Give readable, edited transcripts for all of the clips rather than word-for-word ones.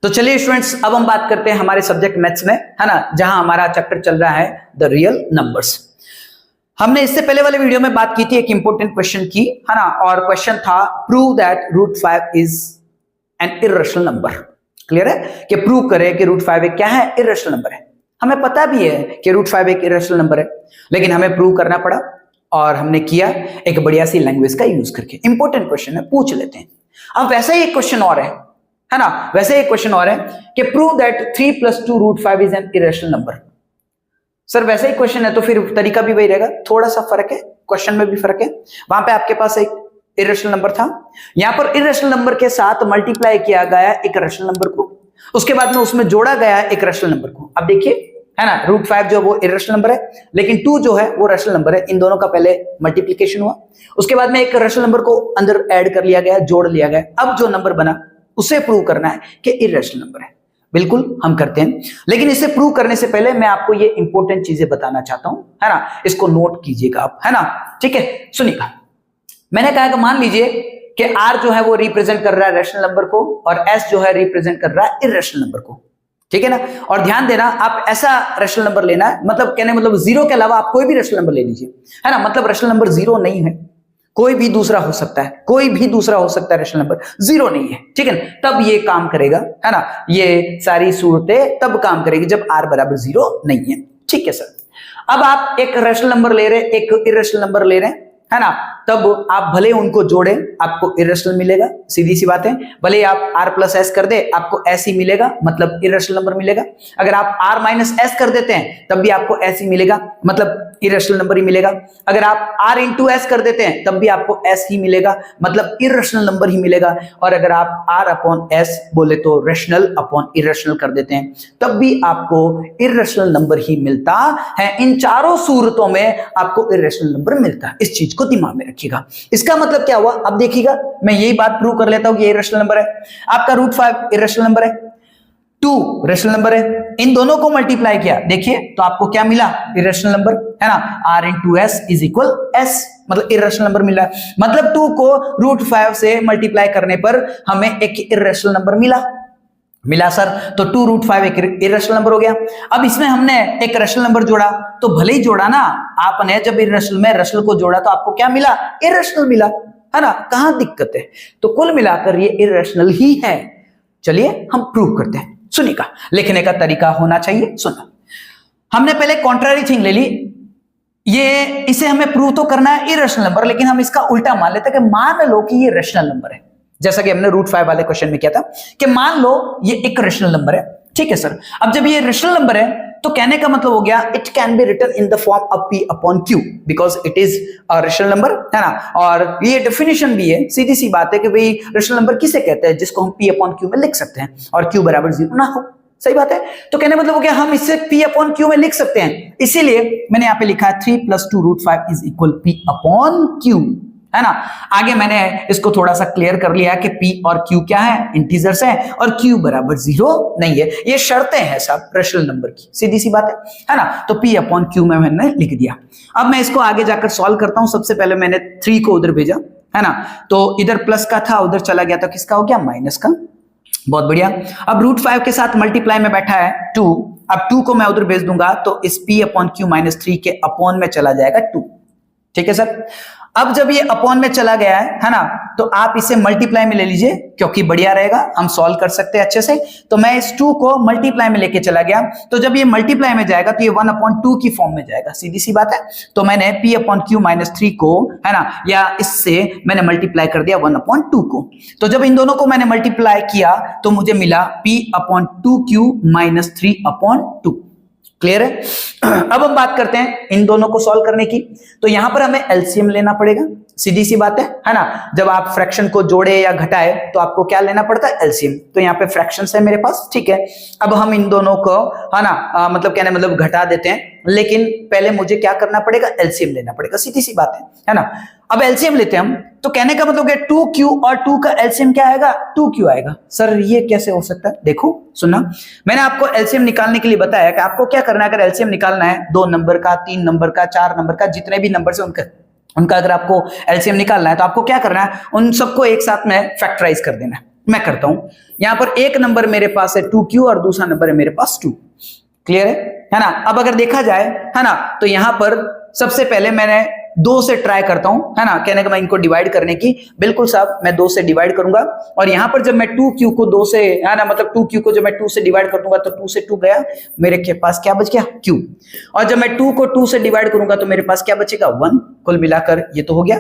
तो चलिए स्टूडेंट्स, अब हम बात करते हैं हमारे सब्जेक्ट मैथ्स में, है ना, जहां हमारा चैप्टर चल रहा है द रियल नंबर्स। हमने इससे पहले वाले वीडियो में बात की थी एक इंपॉर्टेंट क्वेश्चन की, है ना, और क्वेश्चन था prove that √5 is an irrational number. Clear है कि प्रूव करें कि √5 एक क्या है, इर्रेशनल नंबर है। हमें पता भी है कि √5 एक इर्रेशनल नंबर है, लेकिन हमें प्रूव करना पड़ा और हमने किया एक बढ़िया सी लैंग्वेज का यूज करके। इंपॉर्टेंट क्वेश्चन है, पूछ लेते हैं। अब वैसे ही एक क्वेश्चन और है ना, वैसे एक क्वेश्चन और है कि prove that 3 + 2 √5 is an irrational number. Sir वैसे ही क्वेश्चन है तो फिर तरीका भी वही रहेगा, थोड़ा सा फर्क है, क्वेश्चन में भी फर्क है। वहां पे आपके पास एक इर्रेशनल नंबर था, यहां पर इर्रेशनल नंबर के साथ मल्टीप्लाई किया गया एक रेशनल नंबर को, उसके बाद में उसमें जोड़ा गया एक रेशनल नंबर को। अब देखिए, है ना, √5 जो वो इर्रेशनल नंबर है, लेकिन 2 जो है वो रेशनल नंबर है। इन दोनों का पहले मल्टीप्लिकेशन हुआ, उसके बाद में एक रेशनल नंबर को अंदर ऐड कर लिया गया, जोड़ लिया गया। अब जो नंबर बना उसे प्रूव करना है कि इर्रेशनल नंबर है। बिल्कुल हम करते हैं, लेकिन इसे प्रूव करने से पहले मैं आपको ये इंपॉर्टेंट चीजें बताना चाहता हूं, है ना, इसको नोट कीजिएगा आप, है ना, ठीक है। सुनिएगा, मैंने कहा कि मान लीजिए कि R जो है वो रिप्रेजेंट कर रहा है रेशनल नंबर को और S जो है रिप्रेजेंट कर रहा है इर्रेशनल नंबर को, ठीक है ना। और ध्यान देना, आप ऐसा रेशनल नंबर लेना है, मतलब कहने मतलब 0 के अलावा आप कोई भी रेशनल नंबर ले लीजिए, है ना, मतलब रेशनल नंबर 0 नहीं है, कोई भी दूसरा हो सकता है, कोई भी दूसरा हो सकता है, रेशनल नंबर 0 नहीं है, ठीक है ना, तब ये काम करेगा, है ना। ये सारी सूरतें तब काम करेगी जब R = 0 नहीं है, ठीक है सर। अब आप एक रेशनल नंबर ले रहे हैं, एक इर्रेशनल नंबर ले रहे हैं, है ना, तब आप भले उनको जोड़े आपको इर्रेशनल मिलेगा, सीधी सी बात है। भले आप R + S कर दे आपको S ही मिलेगा, मतलब इर्रेशनल नंबर मिलेगा। अगर आप R - S कर देते हैं तब भी आपको S ही मिलेगा, मतलब इर्रेशनल नंबर ही मिलेगा। अगर आप R × S कर देते हैं तब भी आपको S ही मिलेगा, मतलब इर्रेशनल नंबर ही मिलेगा। और अगर आप R/S बोले तो रेशनल अपॉन इर्रेशनल कर देते हैं तब भी आपको इर्रेशनल नंबर ही मिलता है। इन चारों सूरतों में आपको इर्रेशनल नंबर मिलता है, इस चीज को दिमाग में रखिएगा। इसका मतलब क्या हुआ, अब देखिएगा, मैं यही बात प्रूव कर लेता हूं कि ये इर्रेशनल नंबर है। आपका √5 इर्रेशनल नंबर है, 2 रेशनल नंबर है, इन दोनों को मल्टीप्लाई किया, देखिए तो आपको क्या मिला, इर्रेशनल नंबर, है ना। R × S = S, मतलब इर्रेशनल नंबर मिला। मतलब 2 को √5 से मल्टीप्लाई करने पर हमें एक इर्रेशनल नंबर मिला सर, तो 2 √5 एक इर्रेशनल नंबर हो गया। अब इसमें हमने एक रेशनल नंबर जोड़ा, तो भले ही जोड़ा ना आपने, जब इर्रेशनल में रेशनल को जोड़ा तो आपको क्या मिला, इर्रेशनल मिला, है ना। कहां दिक्कत है, तो कुल मिलाकर ये इर्रेशनल ही है। चलिए हम प्रूव करते हैं। सुनिएगा, लिखने का तरीका होना चाहिए, सुनो। हमने पहले कॉन्ट्रारी थिंग ले ली, ये इसे हमें प्रूव तो करना है इर्रेशनल नंबर, लेकिन हम इसका उल्टा मान लेते हैं कि मान लो कि ये रेशनल नंबर है, जैसा कि हमने √5 वाले क्वेश्चन में किया था कि मान लो ये एक रेशनल नंबर है, ठीक है सर। अब जब ये रेशनल नंबर है तो कहने का मतलब हो गया it can be written in the form of P/Q because it is a rational number, है ना। और ये डेफिनेशन भी है, सीधी सी बात है कि भाई रेशनल नंबर किसे कहते हैं, जिसको हम P/Q में लिख सकते हैं और Q = 0 ना हो, सही बात है। तो कहने मतलब हो गया हम इसे P/Q में लिख सकते हैं, इसीलिए मैंने यहां पे लिखा है 3 + 2 √5 = P/Q, है ना। आगे मैंने इसको थोड़ा सा क्लियर कर लिया कि P और Q क्या है, इंटीजर्स हैं, और Q = 0 नहीं है, ये शर्तें हैं सब रेशनल नंबर की, सीधी सी बात है ना। तो P/Q में मैंने लिख दिया। अब मैं इसको आगे जाकर सॉल्व करता हूं। सबसे पहले मैंने 3 को उधर भेजा, है ना, तो इधर प्लस का था, उधर चला गया तो किसका हो गया, माइनस का। बहुत बढ़िया। अब √5 के साथ मल्टीप्लाई में बैठा है 2, अब 2 को मैं उधर भेज दूंगा तो इस P/Q - 3 के अपॉन में चला जाएगा 2, ठीक है सर। अब जब ये अपॉन में चला गया है ना, तो आप इसे मल्टीप्लाई में ले लीजिए क्योंकि बढ़िया रहेगा, हम सॉल्व कर सकते हैं अच्छे से। तो मैं इस 2 को मल्टीप्लाई में लेके चला गया, तो जब ये मल्टीप्लाई में जाएगा तो ये 1/2 की फॉर्म में जाएगा, सीधी सी बात है। तो मैंने P/Q - 3 को, है ना, या इससे मैंने मल्टीप्लाई कर दिया 1/2 को। तो जब इन दोनों को मैंने मल्टीप्लाई किया तो मुझे मिला P/2Q - 3/2। क्लियर है। अब हम बात करते हैं इन दोनों को सॉल्व करने की, तो यहां पर हमें एलसीएम लेना पड़ेगा, सीधी सी बात है ना। जब आप फ्रैक्शन को जोड़े या घटाए तो आपको क्या लेना पड़ता है, एलसीएम। तो यहाँ पे फ्रैक्शंस है मेरे पास, ठीक है। अब हम इन दोनों को, है ना, मतलब कहने मतलब घटा देते हैं, लेकिन पहले मुझे क्या करना पड़ेगा, एलसीएम लेना पड़ेगा, सीधी सी बात है ना। अब एलसीएम लेते हैं हम, तो कहने का मतलब 2Q और 2 का एलसीएम क्या आएगा, 2Q आएगा। सर ये कैसे हो सकता है, देखो सुनना, मैंने आपको एलसीएम निकालने के लिए बताया कि आपको क्या करना है। अगर एलसीएम निकालना है 2 नंबर का, 3 नंबर का, 4 नंबर का, जितने भी नंबर से उनका अगर आपको एलसीएम निकालना है तो आपको क्या करना है, उन सबको एक साथ में फैक्टराइज कर देना है। मैं करता हूं। यहां पर एक नंबर मेरे पास है 2q और दूसरा नंबर है मेरे पास 2। क्लियर है ना। अब अगर देखा जाए है ना, तो यहां पर सबसे पहले मैंने 2 से ट्राई करता हूं, है ना, कहने का मैं इनको डिवाइड करने की। बिल्कुल साहब, मैं 2 से डिवाइड करूंगा और यहां पर जब मैं 2q को 2 से, है ना, मतलब 2q को जब मैं 2 से डिवाइड कर दूंगा तो 2 से 2 गया, मेरे के पास क्या बच गया, q। और जब मैं 2 को 2 से डिवाइड करूंगा तो मेरे पास क्या बचेगा, 1। कुल मिलाकर ये तो हो गया।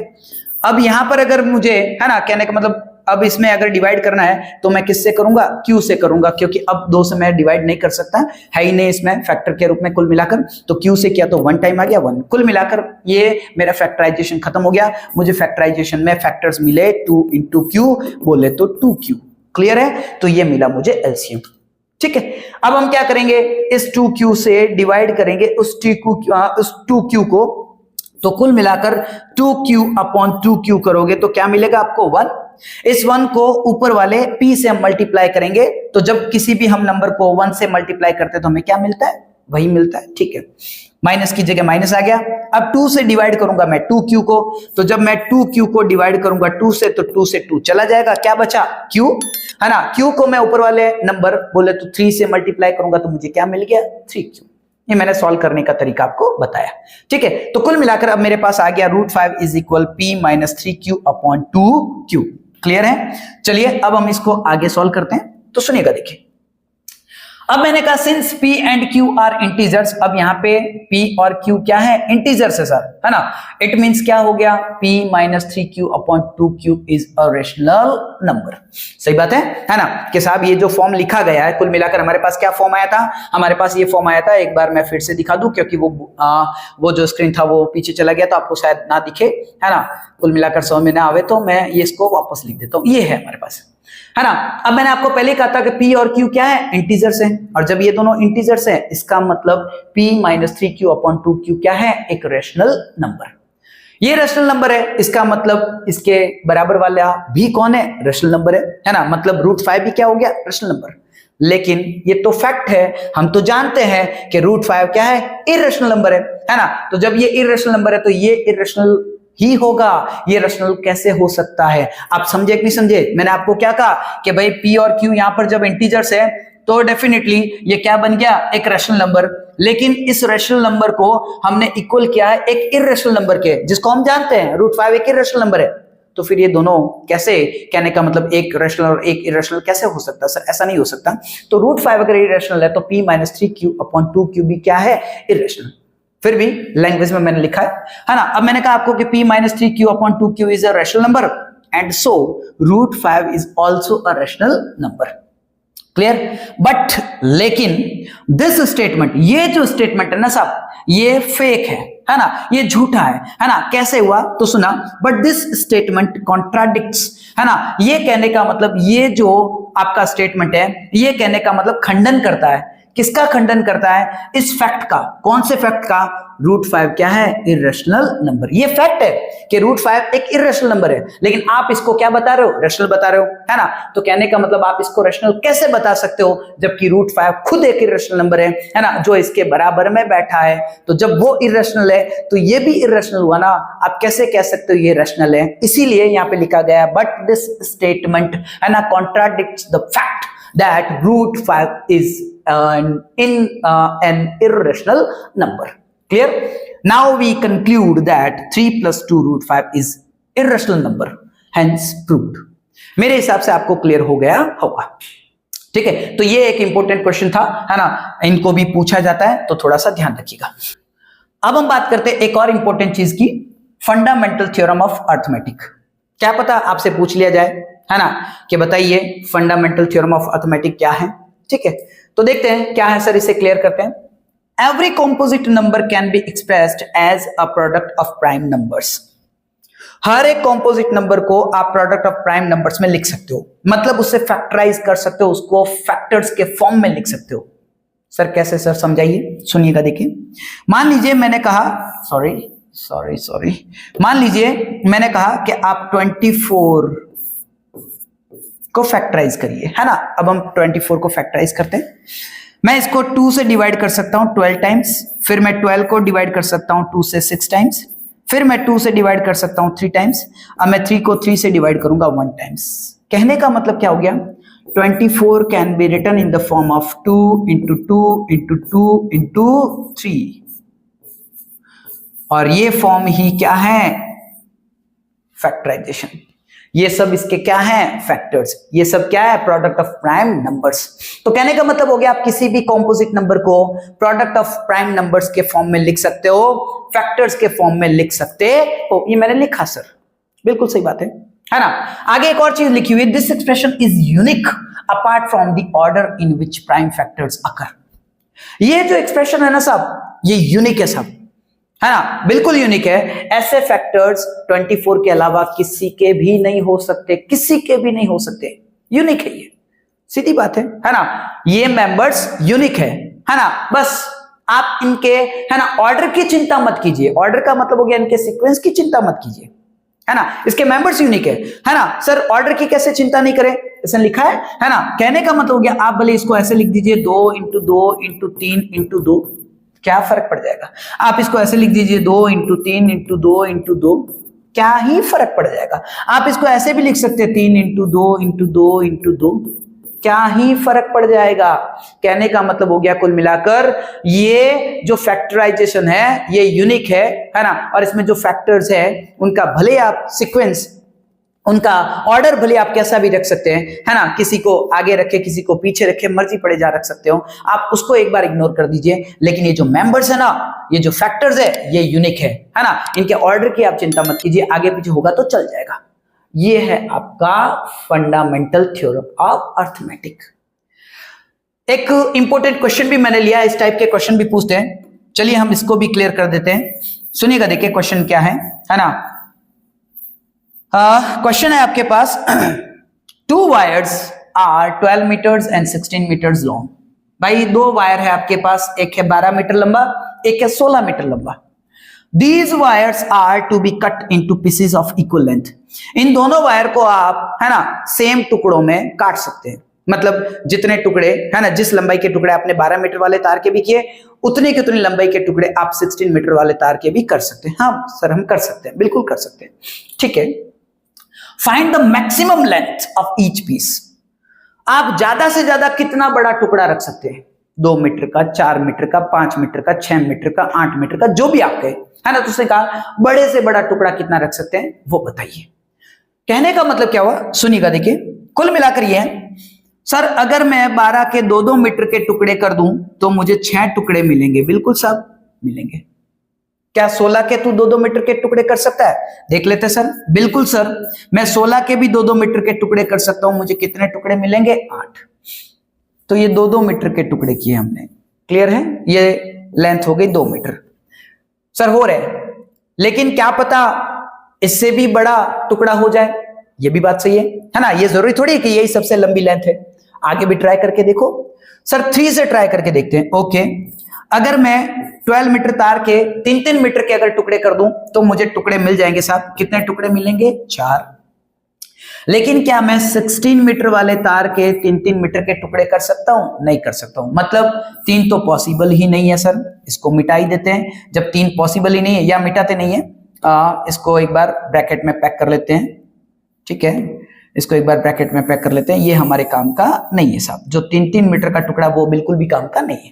अब यहां पर अगर मुझे, है ना, कहने का मतलब अब इसमें अगर डिवाइड करना है तो मैं किससे करूंगा, q से करूंगा, क्योंकि अब 2 से मैं डिवाइड नहीं कर सकता, है ही नहीं इसमें फैक्टर के रूप में। कुल मिलाकर तो q से किया तो 1 टाइम आ गया 1। कुल मिलाकर ये मेरा फैक्टराइजेशन खत्म हो गया। मुझे फैक्टराइजेशन में फैक्टर्स मिले 2 into q, बोले तो 2q। क्लियर है, तो ये मिला मुझे एलसीएम। ठीक है, अब हम क्या करेंगे, इस 2q से डिवाइड करेंगे उस 2q को, तो कुल मिलाकर 2q अपॉन 2q करोगे तो क्या मिलेगा आपको, 1। इस 1 को ऊपर वाले p से हम मल्टीप्लाई करेंगे, तो जब किसी भी हम नंबर को 1 से मल्टीप्लाई करते हैं तो हमें क्या मिलता है, वही मिलता है। ठीक है, माइनस की जगह माइनस आ गया। अब 2 से डिवाइड करूंगा मैं 2q को, तो जब मैं 2q को डिवाइड करूंगा 2 से, तो 2 से 2 चला जाएगा, क्या बचा, q, है ना। q को मैं ऊपर वाले नंबर बोले तो 3 से मल्टीप्लाई करूंगा तो मुझे क्या मिल गया, 3q। ये मैंने सॉल्व करने का तरीका आपको बताया। ठीक है, तो कुल मिलाकर अब मेरे पास आ गया √5 is equal p minus 3q upon 2q। Clear है, चलिए अब हम इसको आगे सॉल्व करते हैं। तो सुनिएगा, देखिए, अब मैंने कहा since p and q are integers, अब यहां पे p और q क्या है, इंटीजर्स है सर, है ना। इट मींस क्या हो गया, p minus 3q upon 2q is a rational number. सही बात है ना, कि साहब ये जो फॉर्म लिखा गया है, कुल मिलाकर हमारे पास क्या फॉर्म आया था, हमारे पास ये फॉर्म आया था। एक बार मैं फिर से दिखा दूं, क्योंकि वो जो स्क्रीन था वो पीछे चला गया, तो आपको शायद ना दिखे, है ना, कुल मिलाकर समझ में ना आवे, तो मैं ये इसको वापस लिख देता हूं। ये है हमारे पास, है ना। अब मैंने आपको पहले कहा था कि p और q क्या है, इंटीजर्स हैं, और जब ये दोनों इंटीजर्स हैं, इसका मतलब p minus 3q upon 2q क्या है, एक रेशनल नंबर। ये रेशनल नंबर है, इसका मतलब इसके बराबर वाला भी कौन है, रेशनल नंबर है ना। मतलब √5 भी क्या हो गया, रेशनल नंबर। लेकिन ये तो फैक्ट है, हम तो जानते हैं कि √5 क्या है, इर्रेशनल नंबर है ना। तो जब ये इर्रेशनल नंबर है तो ये इर्रेशनल ही होगा, ये रेशनल कैसे हो सकता है। आप समझे कि नहीं समझे, मैंने आपको क्या कहा कि भाई p और q यहां पर जब इंटीजर्स है तो डेफिनेटली ये क्या बन गया, एक रेशनल नंबर। लेकिन इस रेशनल नंबर को हमने इक्वल किया है एक इर्रेशनल नंबर के, जिसको हम जानते हैं √5 एक इर्रेशनल नंबर है। तो फिर ये दोनों कैसे, कहने का मतलब एक रेशनल और एक इर्रेशनल कैसे हो सकता है सर, ऐसा नहीं हो सकता। तो √5 अगर इर्रेशनल है तो p minus 3q upon 2q भी क्या है, इर्रेशनल। फिर भी लैंग्वेज में मैंने लिखा है ना। अब मैंने कहा आपको कि p minus 3q upon 2q is a rational number and so √5 is also a rational number. Clear, but लेकिन दिस स्टेटमेंट, ये जो स्टेटमेंट है ना साहब, ये फेक है ना, ये झूठा है ना। कैसे हुआ तो सुना, बट दिस स्टेटमेंट कॉन्ट्राडिक्ट्स, है ना। ये कहने का मतलब, ये जो आपका स्टेटमेंट है, ये कहने का मतलब खंडन करता है। किसका खंडन करता है, इस फैक्ट का। कौन से फैक्ट का, √5 क्या है, इर्रेशनल नंबर। ये फैक्ट है कि √5 एक इर्रेशनल नंबर है, लेकिन आप इसको क्या बता रहे हो, रेशनल बता रहे हो, है ना। तो कहने का मतलब आप इसको रेशनल कैसे बता सकते हो, जबकि √5 खुद एक इर्रेशनल नंबर है ना, जो इसके बराबर में बैठा है। तो जब वो इर्रेशनल है तो ये भी इर्रेशनल हुआ ना। आप कैसे कह सकते हो ये रेशनल है, इसीलिए यहां पे लिखा गया है बट दिस स्टेटमेंट, है ना, contradicts the fact that √5 is an irrational number. Clear? Now we conclude that 3 plus 2 √5 is irrational number. Hence proved. मेरे हिसाब से आपको क्लियर हो गया होगा। ठीक है, तो ये एक इंपॉर्टेंट क्वेश्चन था, है ना, इनको भी पूछा जाता है, तो थोड़ा सा ध्यान रखिएगा। अब हम बात करते हैं एक और इंपॉर्टेंट चीज की, फंडामेंटल थ्योरम ऑफ अर्थमेटिक। क्या पता आपसे पूछ लिया जाए, है ना, कि बताइए फंडामेंटल थ्योरम ऑफ अर्थमेटिक क्या है। ठीक है, तो देखते हैं क्या है सर, इसे क्लियर करते हैं। Every composite number can be expressed as a product of prime numbers. हर एक कॉम्पोजिट नंबर को आप प्रोडक्ट ऑफ प्राइम नंबर्स में लिख सकते हो, मतलब उससे फैक्टराइज कर सकते हो, उसको फैक्टर्स के फॉर्म में लिख सकते हो। सर कैसे सर, समझाइए, सुनिएगा। देखिए, मान लीजिए मैंने कहा, सॉरी, मान लीजिए मैंने कहा कि आप 24 को फैक्टराइज करिए, है ना। अब हम 24 को फैक्टराइज करते हैं। मैं इसको 2 से डिवाइड कर सकता हूं 12 टाइम्स, फिर मैं 12 को डिवाइड कर सकता हूं 2 से 6 टाइम्स, फिर मैं 2 से डिवाइड कर सकता हूं 3 टाइम्स। अब मैं 3 को 3 से डिवाइड करूंगा 1 टाइम्स। कहने का मतलब क्या हो गया, 24 can be written in the form of 2 into 2 into 2 into 3, और ये फॉर्म ही क्या है, फैक्टराइजेशन। ये सब इसके क्या हैं, फैक्टर्स। ये सब क्या है, प्रोडक्ट ऑफ प्राइम नंबर्स। तो कहने का मतलब हो गया आप किसी भी कॉम्पोजिट नंबर को प्रोडक्ट ऑफ प्राइम नंबर्स के फॉर्म में लिख सकते हो, फैक्टर्स के फॉर्म में लिख सकते हो। ये मैंने लिखा सर, बिल्कुल सही बात है ना। आगे एक और चीज लिखी हुई है, this expression is unique apart from the order in which prime factors occur. ये जो एक्सप्रेशन है ना साहब, ये यूनिक है साहब, है ना, बिल्कुल यूनिक है। ऐसे फैक्टर्स 24 के अलावा किसी के भी नहीं हो सकते, किसी के भी नहीं हो सकते। यूनिक है ये, सीधी बात है ना। ये मेंबर्स यूनिक है ना। बस आप इनके, है ना, ऑर्डर की चिंता मत कीजिए। ऑर्डर का मतलब हो गया इनके सीक्वेंस की चिंता मत कीजिए, है ना। इसके मेंबर्स यूनिक है ना। सर ऑर्डर की कैसे चिंता नहीं करें, ऐसा लिखा है ना। कहने का मतलब हो गया आप भले इसको ऐसे लिख दीजिए 2 इंटू 2 इंटू 3 इंटू 2, क्या फर्क पड़ जाएगा। आप इसको ऐसे लिख दीजिए 2 इंटू 3 इंटू 2 इंटू 2, क्या ही फर्क पड़ जाएगा। आप इसको ऐसे भी लिख सकते हैं 3 इंटू 2 इंटू 2 इंटू 2, क्या ही फर्क पड़ जाएगा। कहने का मतलब हो गया कुल मिलाकर ये जो फैक्टराइजेशन है ये यूनिक है ना। और इसमें जो फैक्टर्स है उनका भले आप सीक्वेंस, उनका ऑर्डर भले आप कैसा भी रख सकते हैं, है ना। किसी को आगे रखे, किसी को पीछे रखे, मर्जी पड़े जा रख सकते हो आप, उसको एक बार इग्नोर कर दीजिए। लेकिन ये जो मेंबर्स है ना, ये जो फैक्टर्स है ये यूनिक है ना। इनके ऑर्डर की आप चिंता मत कीजिए, आगे पीछे होगा तो चल जाएगा। ये है आपका फंडामेंटल थ्योरम ऑफ अर्थमेटिक। एक इंपॉर्टेंट क्वेश्चन भी मैंने लिया, इस टाइप के क्वेश्चन भी पूछते हैं, चलिए हम इसको भी क्लियर कर देते हैं। सुनिएगा, देखिए क्वेश्चन क्या है ना। क्वेश्चन है आपके पास, 2 wires are 12 meters and 16 meters long. भाई 2 वायर है आपके पास, एक है 12 मीटर लंबा, एक है 16 मीटर लंबा। These wires are to be cut into pieces of equal length. इन दोनों वायर को आप, है ना, सेम टुकड़ों में काट सकते हैं। मतलब जितने टुकड़े, है ना, जिस लंबाई के टुकड़े आपने 12 मीटर वाले तार के भी किए, उतने की उतनी लंबाई के टुकड़े आप 16 मीटर वाले तार के भी कर सकते हैं। हाँ सर हम कर सकते हैं, बिल्कुल कर सकते हैं, ठीक है। Find the maximum length of each piece. आप ज्यादा से ज्यादा कितना बड़ा टुकड़ा रख सकते हैं, 2 मीटर का, 4 मीटर का, 5 मीटर का, 6 मीटर का, 8 मीटर का, जो भी आप कहे, है ना। तो उसने कहा बड़े से बड़ा टुकड़ा कितना रख सकते हैं वो बताइए। कहने का मतलब क्या हुआ, सुनिएगा, देखिए कुल मिलाकर ये है, सर अगर मैं 12 के 2-2 मीटर के टुकड़े कर दूं तो मुझे 6 टुकड़े मिलेंगे। बिल्कुल साहब मिलेंगे। क्या 16 के तू 2-2 मीटर के टुकड़े कर सकता है, देख लेते सर। बिल्कुल सर, मैं 16 के भी 2-2 मीटर के टुकड़े कर सकता हूं, मुझे कितने टुकड़े मिलेंगे, 8। तो ये 2-2 मीटर के टुकड़े किए हमने, क्लियर है। ये लेंथ हो गई 2 मीटर सर, हो रहे। लेकिन क्या पता इससे भी बड़ा टुकड़ा हो जाए, ये भी बात सही है ना। ये जरूरी थोड़ी है कि यही सबसे लंबी लेंथ है, आगे भी ट्राई करके देखो। सर 3 से ट्राई करके देखते हैं। ओके, अगर मैं 12 मीटर तार के 3-3 मीटर के अगर टुकड़े कर दूं तो मुझे टुकड़े मिल जाएंगे साहब। कितने टुकड़े मिलेंगे, 4। लेकिन क्या मैं 16 मीटर वाले तार के 3-3 मीटर के टुकड़े कर सकता हूं, नहीं कर सकता हूं। मतलब 3 तो पॉसिबल ही नहीं है सर, इसको मिटा ही देते हैं। जब 3 पॉसिबल ही नहीं है, या मिटाते नहीं है, इसको एक बार ब्रैकेट में पैक कर लेते हैं, ठीक है। इसको एक बार ब्रैकेट में पैक कर लेते हैं, ये हमारे काम का नहीं है साहब। जो 3-3 मीटर का टुकड़ा वो बिल्कुल भी काम का नहीं है।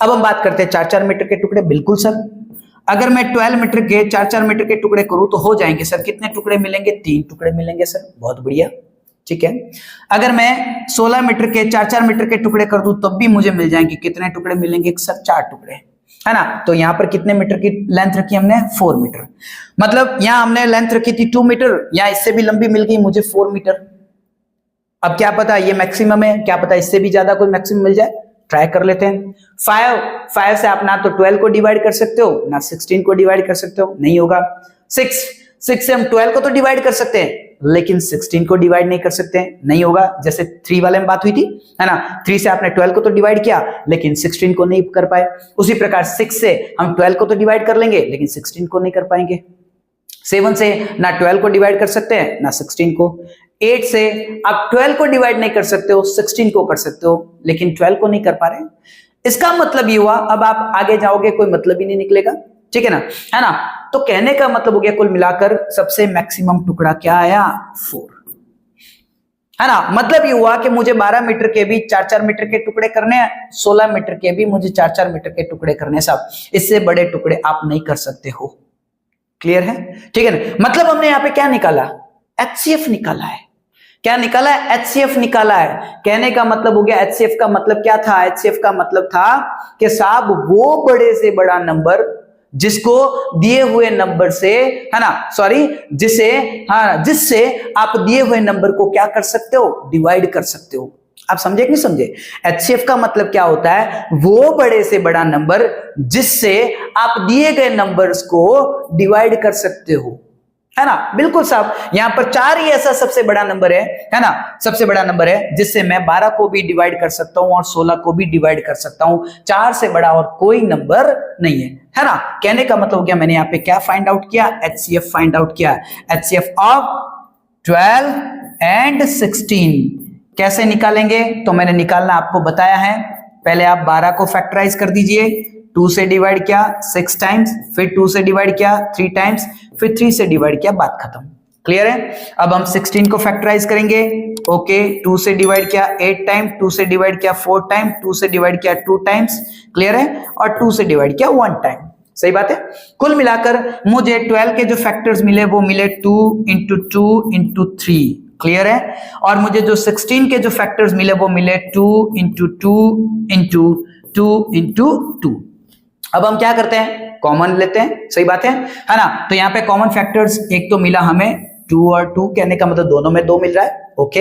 अब हम बात करते हैं 4-4 मीटर के टुकड़े। बिल्कुल सर, अगर मैं 12 मीटर के 4-4 मीटर के टुकड़े करूं तो हो जाएंगे सर। कितने टुकड़े मिलेंगे, 3 टुकड़े मिलेंगे सर, बहुत बढ़िया, ठीक है। अगर मैं 16 मीटर के 4-4 मीटर के टुकड़े कर दूं तब भी मुझे मिल जाएंगे। कितने टुकड़े मिलेंगे सर, 4 टुकड़े, है ना। तो यहां पर कितने मीटर की लेंथ रखी हमने, 4 मीटर। मतलब यहां हमने लेंथ रखी थी 2 मीटर, यहां इससे भी लंबी मिल गई मुझे 4 मीटर। अब क्या पता ये मैक्सिमम है, क्या पता इससे भी ज्यादा कोई मैक्सिमम मिल जाए, ट्राई कर लेते हैं। 5 से आप ना तो 12 को डिवाइड कर सकते हो, ना 16 को डिवाइड कर सकते हो, नहीं होगा। 6 से हम 12 को तो डिवाइड कर सकते हैं, लेकिन 16 को डिवाइड नहीं कर सकते हैं, नहीं होगा। जैसे 3 वाले में बात हुई थी, है ना। 3 से आपने 12 को तो डिवाइड किया, लेकिन 16 को नहीं कर पाए। उसी प्रकार 6 से हम 12 को तो डिवाइड कर लेंगे, लेकिन 16 को नहीं कर पाएंगे। 7 से ना 12 को डिवाइड कर सकते हैं, ना 16 को। 8 से आप 12 को डिवाइड नहीं कर सकते हो, 16 को कर सकते हो, लेकिन 12 को नहीं कर पा रहे। इसका मतलब ये हुआ, अब आप आगे जाओगे कोई मतलब ही नहीं निकलेगा, ठीक है ना। तो कहने का मतलब हो गया कुल मिलाकर सबसे मैक्सिमम टुकड़ा क्या आया, 4, है ना। मतलब ये हुआ कि मुझे 12 मीटर के भी 4-4 मीटर के टुकड़े करने हैं, 16 मीटर के भी मुझे 4-4 मीटर के टुकड़े करने हैं साहब। इससे बड़े टुकड़े आप नहीं कर सकते हो। क्लियर है? ठीक है ना। मतलब हमने यहाँ पे क्या निकाला? HCF निकाला है। क्या निकाला है? HCF निकाला है। कहने का मतलब हो गया HCF का मतलब क्या था? HCF का मतलब था कि साहब वो बड़े से बड़ा नंबर जिसको दिए हुए नंबर से, है ना, सॉरी, जिससे आप दिए हुए नंबर को क्या कर सकते हो? डिवाइड कर सकते हो। आप समझे कि नहीं समझे? HCF का मतलब क्या होता है? वो बड़े से बड़ा नंबर जिससे आप दिए गए नंबर्स को डिवाइड कर सकते हो, है ना। बिल्कुल साहब, यहां पर 4 ही ऐसा सबसे बड़ा नंबर है ना, सबसे बड़ा नंबर है जिससे मैं 12 को भी डिवाइड कर सकता हूं और 16 को भी डिवाइड कर सकता हूं। 4 से बड़ा और कोई नंबर नहीं है ना। कहने का मतलब क्या, मैंने यहां पे क्या फाइंड आउट किया? HCF फाइंड आउट किया। HCF ऑफ 12 एंड 16 कैसे निकालेंगे? तो मैंने निकालना आपको बताया है। पहले आप 12 को फैक्टराइज कर दीजिए, 2 से डिवाइड किया 6 टाइम्स, फिर 2 से डिवाइड किया 3 टाइम्स, फिर 3 से डिवाइड किया, बात खत्म। क्लियर है? अब हम 16 को फैक्टराइज करेंगे। ओके, 2 से डिवाइड किया 8 टाइम, 2 से डिवाइड किया 4 टाइम, 2 से डिवाइड किया 2 टाइम्स, क्लियर है, और 2 से डिवाइड किया 1 टाइम। सही बात है। कुल मिलाकर मुझे 12 के जो फैक्टर्स मिले वो मिले 2 इंटू 2 इंटू 3, क्लियर है। और मुझे जो 16 के जो फैक्टर्स मिले वो मिले 2 इंटू 2 इंटू 2 इंटू 2। अब हम क्या करते हैं? कॉमन लेते हैं। सही बात है ना। तो यहाँ पे कॉमन फैक्टर्स एक तो मिला हमें 2 और 2, कहने का मतलब दोनों में 2 मिल रहा है। ओके,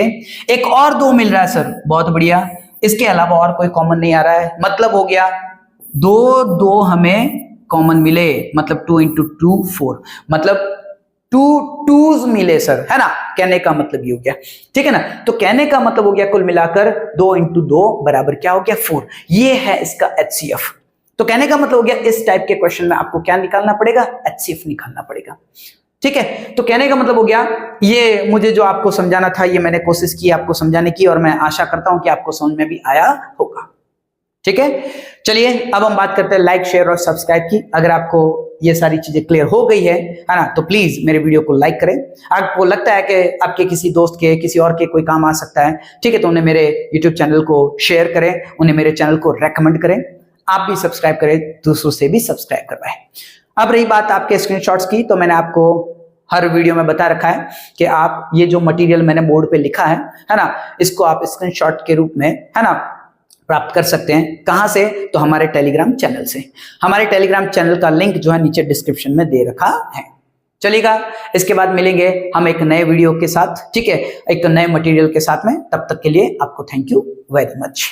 एक और 2 मिल रहा है सर, बहुत बढ़िया। इसके अलावा और कोई कॉमन नहीं आ रहा है, मतलब हो गया 2 हमें कॉमन मिले, मतलब 2 इंटू 2 4, मतलब 2 2s मिले सर, है ना। कहने का मतलब ये हो गया, ठीक है ना। तो कहने का मतलब हो गया कुल मिलाकर 2 इंटू 2 बराबर क्या हो गया? 4। ये है इसका HCF। तो कहने का मतलब हो गया इस टाइप के क्वेश्चन में आपको क्या निकालना पड़ेगा? HCF निकालना पड़ेगा। ठीक है, तो कहने का मतलब हो गया ये मुझे जो आपको समझाना था ये मैंने कोशिश की आपको समझाने की, और मैं आशा करता हूं कि आपको समझ में भी आया होगा। ठीक है, चलिए अब हम बात करते हैं लाइक, शेयर और सब्सक्राइब की। अगर आपको ये सारी चीजें क्लियर हो गई है ना, तो प्लीज मेरे वीडियो को लाइक करें। आपको लगता है कि आपके किसी दोस्त के, किसी और के कोई काम आ सकता है, ठीक है, तो उन्हें मेरे यूट्यूब चैनल को शेयर करें, उन्हें मेरे चैनल को रेकमेंड करें। आप भी सब्सक्राइब करें, दूसरों से भी सब्सक्राइब करवाएं। अब रही बात आपके स्क्रीनशॉट्स की, तो मैंने आपको हर वीडियो में बता रखा है कि आप ये जो मटेरियल मैंने बोर्ड पे लिखा है ना, इसको आप स्क्रीनशॉट के रूप में, है ना, प्राप्त कर सकते हैं। कहां से? तो हमारे टेलीग्राम चैनल से। हमारे टेलीग्राम चैनल का लिंक जो है नीचे डिस्क्रिप्शन में दे रखा है। चलिएगा, इसके बाद मिलेंगे हम एक नए वीडियो के साथ, ठीक है, एक नए मटेरियल के साथ में। तब तक के लिए आपको थैंक यू वेरी मच।